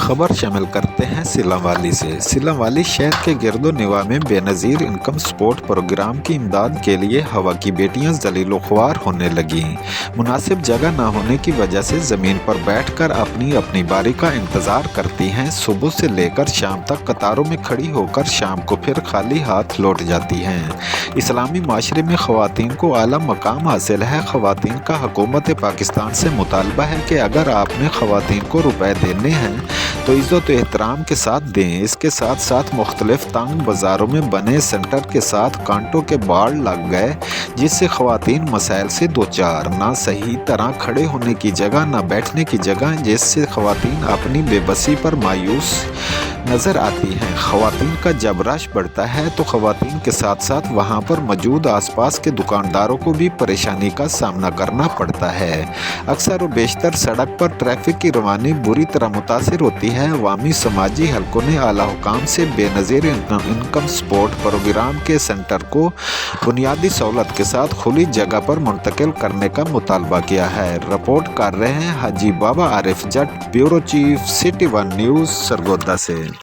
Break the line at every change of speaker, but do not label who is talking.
खबर शामिल करते हैं सिला वाली से। सिला वाली शहर के गिरदो निवा में बेनज़ीर इनकम सपोर्ट प्रोग्राम की इमदाद के लिए हवा की बेटियां जलीलो ख्वार होने लगीं। मुनासिब जगह न होने की वजह से ज़मीन पर बैठकर अपनी अपनी बारी का इंतज़ार करती हैं। सुबह से लेकर शाम तक कतारों में खड़ी होकर शाम को फिर खाली हाथ लौट जाती हैं। इस्लामी माशरे में ख़वातीन को आला मकाम हासिल है। ख़वातीन का हुकूमत पाकिस्तान से मुतालबा है कि अगर आपने ख़वातीन को रुपए देने हैं तो इज़्ज़त एहतराम के साथ दें। इसके साथ साथ मुख्तलिफ तंग बाज़ारों में बने सेंटर के साथ कांटों के बाड़ लग गए, जिससे ख़वातीन मसाइल से दो चार, ना सही तरह खड़े होने की जगह ना बैठने की जगह, जिससे ख़वातीन अपनी बेबसी पर मायूस नज़र आती हैं। ख़वातीन का जब रश बढ़ता है तो ख़वातीन के साथ साथ वहाँ पर मौजूद आसपास के दुकानदारों को भी परेशानी का सामना करना पड़ता है। अक्सर व बेशतर सड़क पर ट्रैफिक की रवानी बुरी तरह मुतासिर होती है। अवामी समाजी हलकों ने आला हुकाम से बेनज़ीर इनकम सपोर्ट प्रोग्राम के सेंटर को बुनियादी सहूलत के साथ खुली जगह पर मुंतकिल करने का मुतालबा किया है। रिपोर्ट कर रहे हैं Haji Baba Arif Jatt, bureau chief, city one news, Sargodha से।